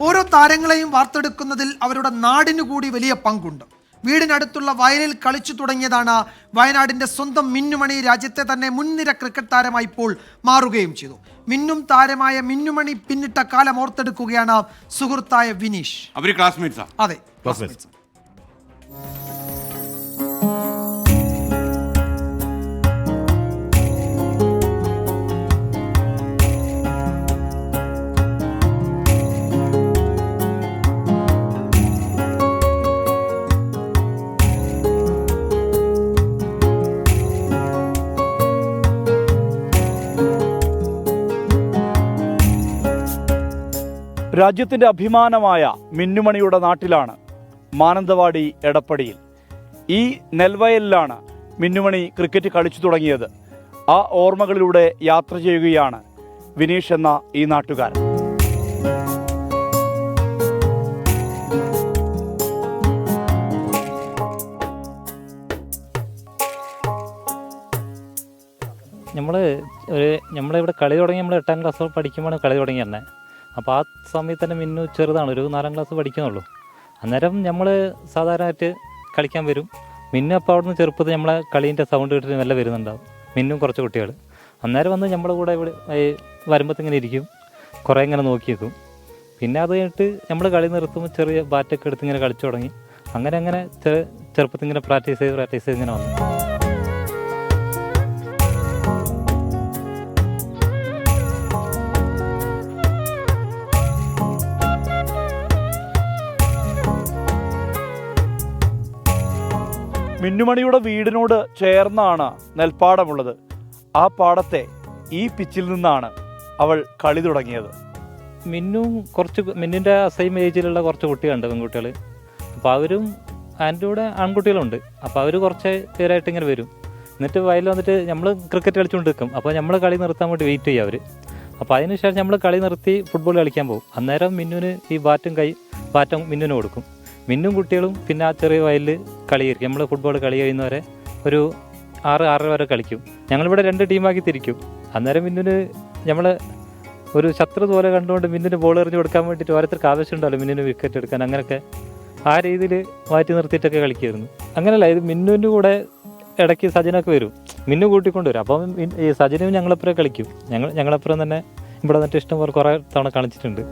ഓരോ താരങ്ങളെയും വാർത്തെടുക്കുന്നതിൽ അവരുടെ നാടിനു കൂടി വലിയ പങ്കുണ്ട്. വീടിനടുത്തുള്ള വയലിൽ കളിച്ചു തുടങ്ങിയതാണ് വയനാടിന്റെ സ്വന്തം മിന്നുമണി. രാജ്യത്തെ തന്നെ മുൻനിര ക്രിക്കറ്റ് താരമായി ഇപ്പോൾ മാറുകയും ചെയ്തു. മിന്നും താരമായ മിന്നുമണി പിന്നിട്ട കാലം ഓർത്തെടുക്കുകയാണ് സുഹൃത്തായ വിനീഷ്. അതെ, ക്ലാസ്മേറ്റ്സ്. രാജ്യത്തിൻ്റെ അഭിമാനമായ മിന്നുമണിയുടെ നാട്ടിലാണ് മാനന്തവാടി എടപ്പടിയിൽ. ഈ നെൽവയലിലാണ് മിന്നുമണി ക്രിക്കറ്റ് കളിച്ചു തുടങ്ങിയത്. ആ ഓർമ്മകളിലൂടെ യാത്ര ചെയ്യുകയാണ് വിനീഷ് എന്ന ഈ നാട്ടുകാരൻ. നമ്മളിവിടെ കളി തുടങ്ങി, നമ്മൾ 8ാം ക്ലാസ് പഠിക്കുമ്പോഴാണ് കളി തുടങ്ങി തന്നെ. അപ്പോൾ ആ സമയത്ത് തന്നെ മിന്നു ചെറുതാണ്, ഒരു 4ാം ക്ലാസ് പഠിക്കുന്നുള്ളൂ. അന്നേരം നമ്മൾ സാധാരണയായിട്ട് കളിക്കാൻ വരും. മിന്നു അപ്പോൾ അവിടെ നിന്ന് ചെറുപ്പത്തിൽ നമ്മളെ കളീൻ്റെ സൗണ്ട് കേട്ടിട്ട് നല്ല വരുന്നുണ്ടാവും. മിന്നും കുറച്ച് കുട്ടികൾ അന്നേരം വന്ന് നമ്മുടെ കൂടെ ഇവിടെ വരുമ്പോഴത്തെ ഇങ്ങനെ ഇരിക്കും, കുറേ ഇങ്ങനെ നോക്കി നിൽക്കും. പിന്നെ അത് കഴിഞ്ഞിട്ട് നമ്മൾ കളി നിർത്തുമ്പോൾ ചെറിയ ബാറ്റൊക്കെ എടുത്ത് ഇങ്ങനെ കളിച്ചു തുടങ്ങി. അങ്ങനെ ചെറുപ്പത്തിൽ ഇങ്ങനെ പ്രാക്ടീസ് ചെയ്ത് ഇങ്ങനെ വന്നു. മിന്നുമണിയുടെ വീടിനോട് ചേർന്നാണ് നെൽപ്പാടമുള്ളത്. ആ പാടത്തെ ഈ പിച്ചിൽ നിന്നാണ് അവൾ കളി തുടങ്ങിയത്. മിന്നിൻ്റെ സെയിം ഏജിലുള്ള കുറച്ച് കുട്ടികളുണ്ട്, പെൺകുട്ടികൾ. അപ്പോൾ അവരും അതിൻ്റെ കൂടെ ആൺകുട്ടികളുണ്ട്. അപ്പോൾ അവർ കുറച്ച് പേരായിട്ട് ഇങ്ങനെ വരും. എന്നിട്ട് വയലിൽ വന്നിട്ട് നമ്മൾ ക്രിക്കറ്റ് കളിച്ചുകൊണ്ട് നിൽക്കും. അപ്പോൾ നമ്മൾ കളി നിർത്താൻ വേണ്ടി വെയിറ്റ് ചെയ്യും അവർ. അപ്പോൾ അതിന് ശേഷം നമ്മൾ കളി നിർത്തി ഫുട്ബോൾ കളിക്കാൻ പോകും. അന്നേരം മിന്നുവിന് ഈ ബാറ്റും മിന്നുവിന് കൊടുക്കും. മിന്നും കുട്ടികളും പിന്നെ ആ ചെറിയ വയലിൽ കളിയായിരിക്കും. നമ്മൾ ഫുട്ബോൾ കളി കഴിയുന്നവരെ ഒരു 6-6 വരെ കളിക്കും. ഞങ്ങളിവിടെ 2 ടീമാക്കി തിരിക്കും. അന്നേരം മിന്നിന് നമ്മൾ ഒരു ശത്രു പോലെ കണ്ടുകൊണ്ട് മിന്നിന് ബോൾ എറിഞ്ഞ് കൊടുക്കാൻ വേണ്ടിയിട്ട് ഓരോരുത്തർക്ക് ആവശ്യമുണ്ടല്ലോ മിന്നിന് വിക്കറ്റ് എടുക്കാൻ. അങ്ങനെയൊക്കെ ആ രീതിയിൽ മാറ്റി നിർത്തിയിട്ടൊക്കെ കളിക്കുമായിരുന്നു. അങ്ങനെയല്ല, ഇത് മിന്നുവിൻ്റെ കൂടെ ഇടയ്ക്ക് സജിനൊക്കെ വരും, മിന്നു കൂട്ടിക്കൊണ്ട് വരും. അപ്പം ഈ സജിനും ഞങ്ങളപ്പുറം കളിക്കും. ഞങ്ങളപ്പുറം തന്നെ ഇവിടെ വന്നിട്ട് ഇഷ്ടം പോലെ കുറേ തവണ കളിച്ചിട്ടുണ്ട്.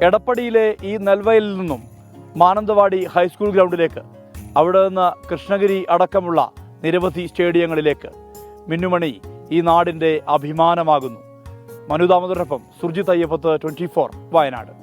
എടപ്പടിയിലെ ഈ നെൽവയലിൽ നിന്നും മാനന്തവാടി ഹൈസ്കൂൾ ഗ്രൗണ്ടിലേക്ക്, അവിടെ നിന്ന് കൃഷ്ണഗിരി അടക്കമുള്ള നിരവധി സ്റ്റേഡിയങ്ങളിലേക്ക് മിന്നുമണി ഈ നാടിൻ്റെ അഭിമാനമാകുന്നു. മനു ദാമോദരനൊപ്പം സുർജിത് അയ്യപ്പത്ത്, 24 വയനാട്.